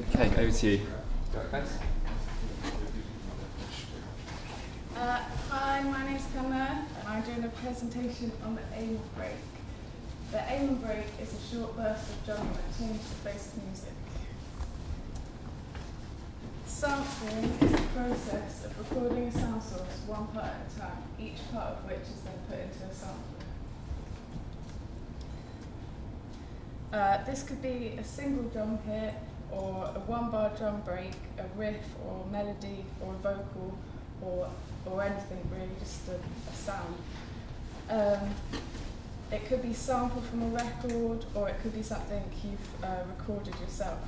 Okay, over to you. Thanks. Hi, my name's Connor and I'm doing a presentation on the aim break. The aim break is a short burst of drum that changes the face of music. Sampling is the process of recording a sound source one part at a time, each part of which is then put into a sampler. This could be a single drum hit, or a one-bar drum break, a riff or melody or a vocal or anything really, just a sound. It could be sampled from a record, or it could be something you've recorded yourself.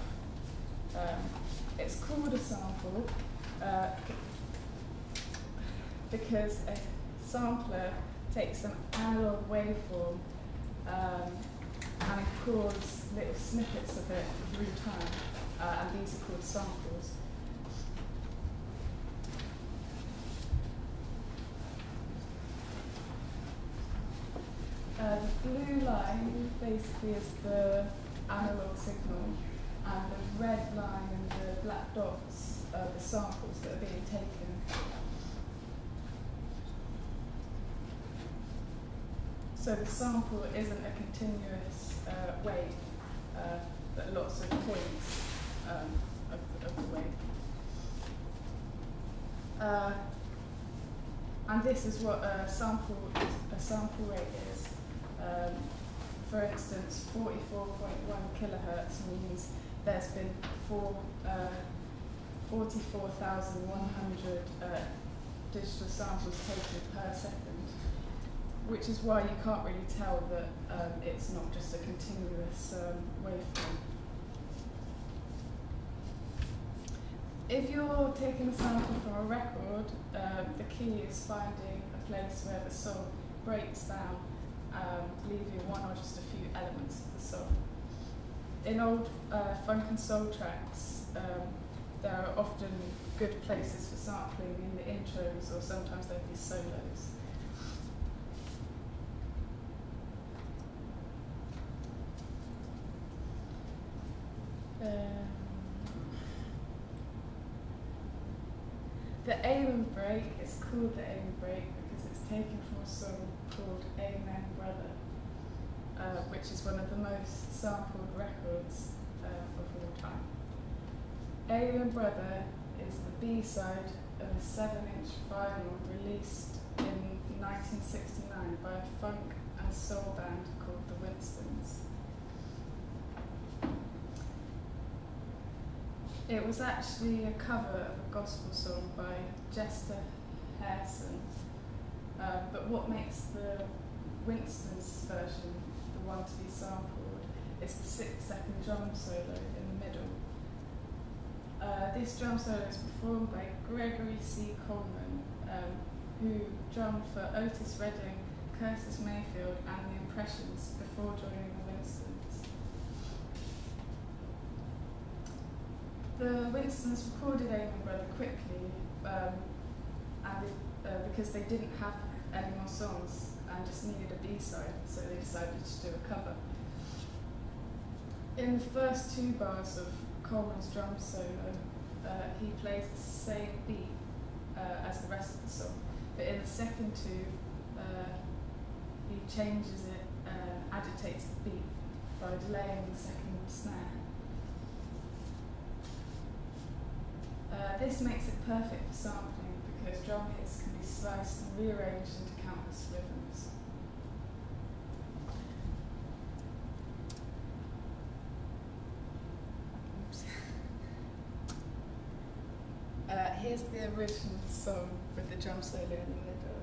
It's called a sample because a sampler takes an analog waveform and records little snippets of it through time, and these are called samples. The blue line basically is the analog signal, and the red line and the black dots are the samples that are being taken. So the sample isn't a continuous wave, but lots of points of the wave. And this is what a sample rate is. For instance, 44.1 kilohertz means there's been 44,100 digital samples taken per second, which is why you can't really tell that it's not just a continuous waveform. If you're taking a sample from a record, the key is finding a place where the song breaks down, leaving one or just a few elements of the song. In old funk and soul tracks, there are often good places for sampling in the intros, or sometimes there'd be solos. The aim break is called the aim break because it's taken from a song called Amen Brother, which is one of the most sampled records of all time. Amen Brother is the B-side of a 7-inch vinyl released in 1969 by a funk and soul band called the Winstons. It was actually a cover of a gospel song by Jester Harrison, but what makes the Winstons version the one to be sampled is the 6-second drum solo in the middle. This drum solo is performed by Gregory C. Coleman, who drummed for Otis Redding, Curtis Mayfield and the Impressions before joining the Winstons. The Winstons recorded Amen Brother quickly because they didn't have any more songs and just needed a B-side, so they decided to do a cover. In the first 2 bars of Coleman's drum solo, he plays the same beat as the rest of the song, but in the second 2, he changes it, agitates the beat by delaying the second snare. This makes it perfect for sampling because drum hits can be sliced and rearranged into countless rhythms. Here's the original song with the drum solo in the middle.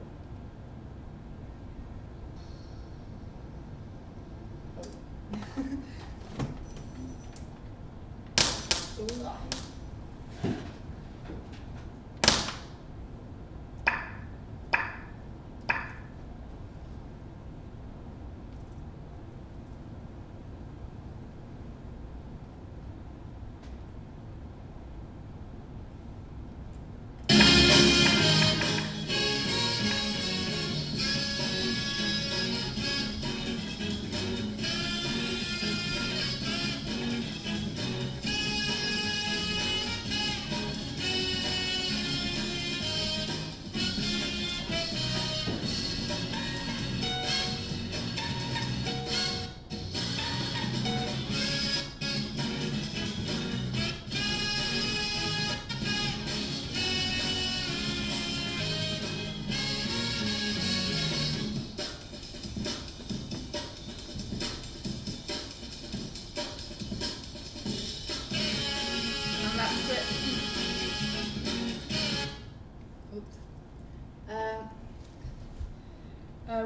Ooh.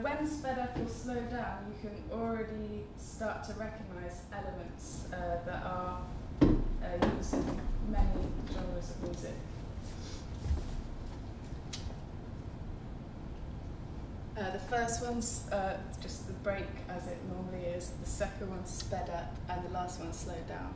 when sped up or slowed down, you can already start to recognise elements that are used in many genres of music. The first one's just the break as it normally is, the second one's sped up, and the last one's slowed down.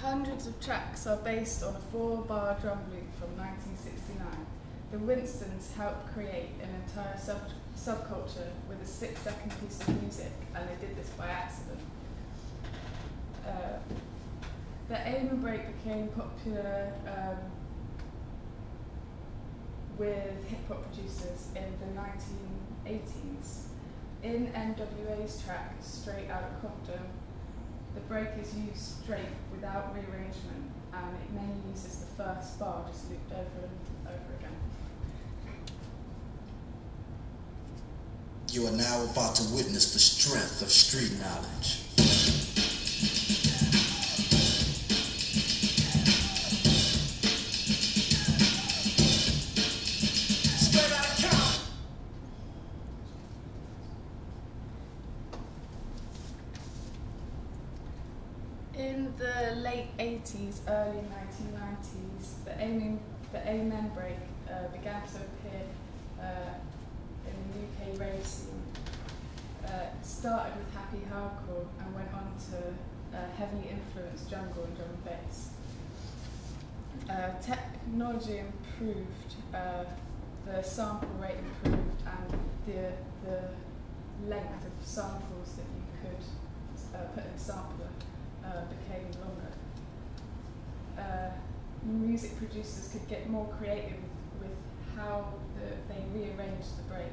Hundreds of tracks are based on a 4-bar drum loop from 1969. The Winstons helped create an entire subculture with a 6-second piece of music, and they did this by accident. The aim and break became popular with hip-hop producers in the 1980s. In NWA's track, Straight Outta Compton, the break is used straight without rearrangement, and it mainly uses the first bar just looped over and over again. You are now about to witness the strength of street knowledge. In the late 80s, early 1990s, the Amen break began to appear in the UK rave scene. It started with happy hardcore and went on to heavily influenced jungle and drum and bass. Technology improved, the sample rate improved, and the length of samples that you could put in a sampler became longer. Music producers could get more creative with how they rearranged the break,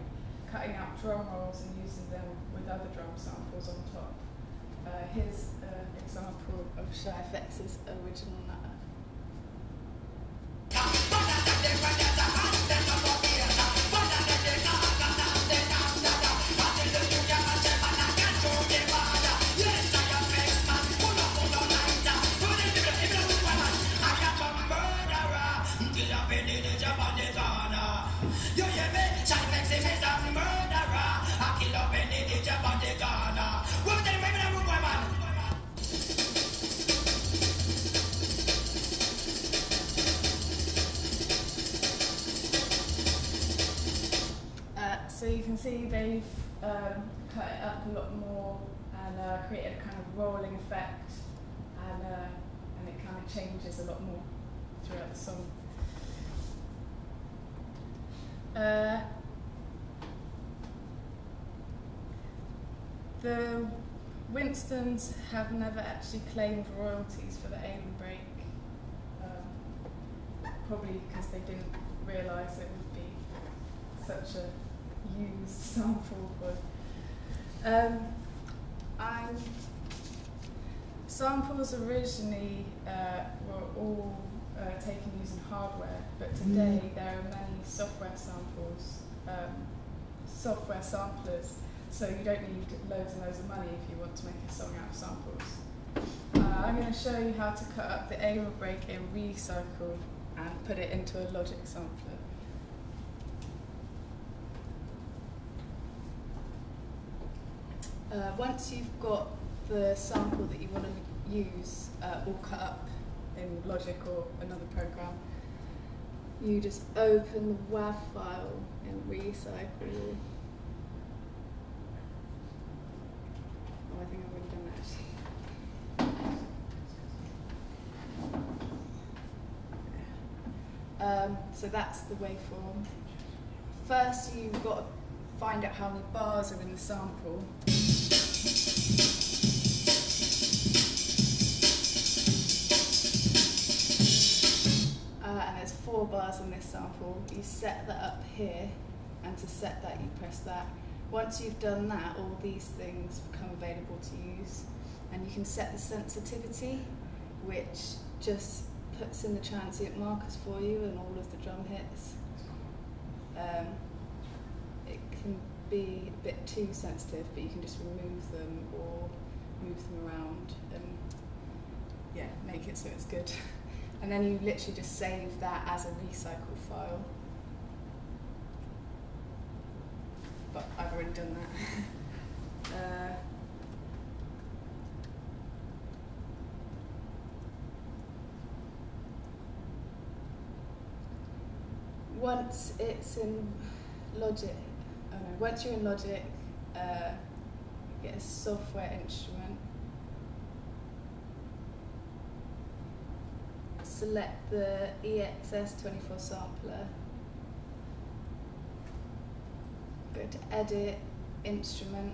cutting out drum rolls and using them with other drum samples on top. Here's an example of Shy FX's original Nutter. So you can see they've cut it up a lot more and created a kind of rolling effect, and it kind of changes a lot more throughout the song. The Winstons have never actually claimed royalties for the Amen break, probably because they didn't realise it would be such a used sample. And samples originally were all taken using hardware, but today there are many software samples, software samplers, so you don't need loads and loads of money if you want to make a song out of samples. I'm going to show you how to cut up the Amen break in Recycle and put it into a Logic sampler. Once you've got the sample that you want to use all cut up in Logic or another program, you just open the WAV file in Recycle. Oh, I think I've already done that actually. So that's the waveform. First, you've got to find out how many bars are in the sample. And there's 4 bars in this sample. You set that up here, and to set that you press that. Once you've done that, all these things become available to use. and you can set the sensitivity, which just puts in the transient markers for you and all of the drum hits. It can be a bit too sensitive, but you can just remove them or move them around and yeah, make it so it's good. And then you literally just save that as a recycle file. But I've already done that. Once it's in Logic, once you're in Logic, get a software instrument, select the EXS24 sampler, go to Edit, Instrument,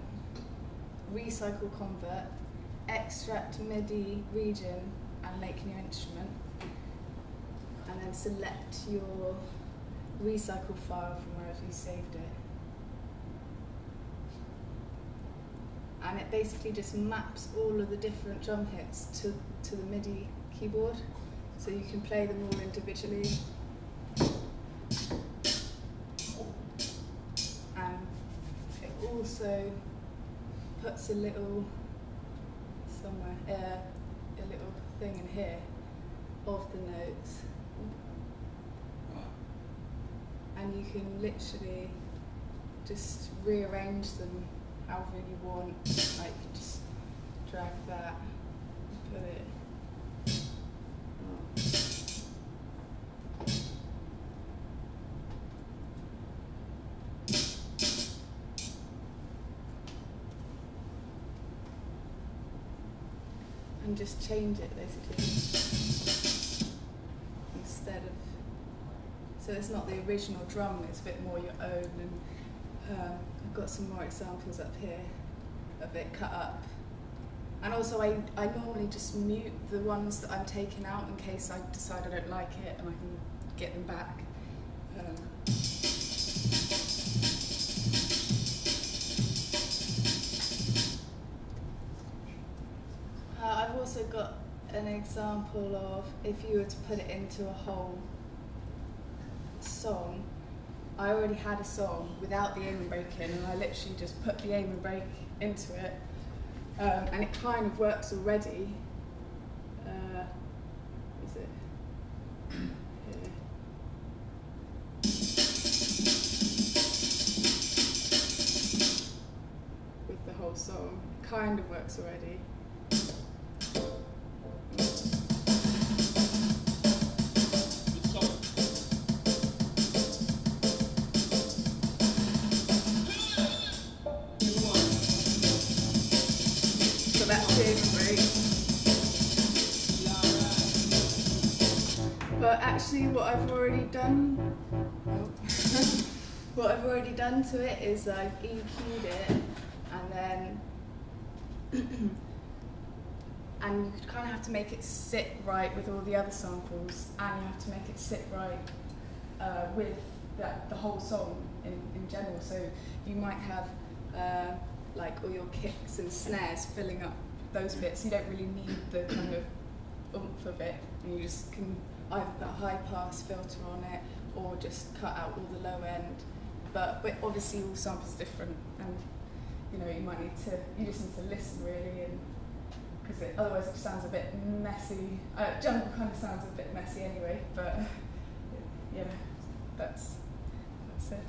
Recycle Convert, extract MIDI region and make new instrument, and then select your recycle file from wherever you saved it. And it basically just maps all of the different drum hits to the MIDI keyboard, so you can play them all individually. And it also puts a little a little thing in here of the notes. And you can literally just rearrange them however you want. Like, just drag that and put it. And just change it basically. Instead of, so it's not the original drum, it's a bit more your own. And I've got some more examples up here of it cut up. And also I normally just mute the ones that I'm taking out in case I decide I don't like it and I can get them back. I've also got an example of if you were to put it into a whole song. I already had a song without the aim and break in, and I literally just put the aim and break into it, and it kind of works already. Is it here? With the whole song, it kind of works already. But actually what I've already done to it is I've EQ'd it, and then and you kind of have to make it sit right with all the other samples, and you have to make it sit right with the whole song in general. So you might have like all your kicks and snares filling up those bits. You don't really need the kind of oomph of it, and you just can either put a high pass filter on it or just cut out all the low end. But obviously all samples are different, and you know, you just need to listen really, and because otherwise it sounds a bit messy. Jungle kind of sounds a bit messy anyway, but yeah, that's it.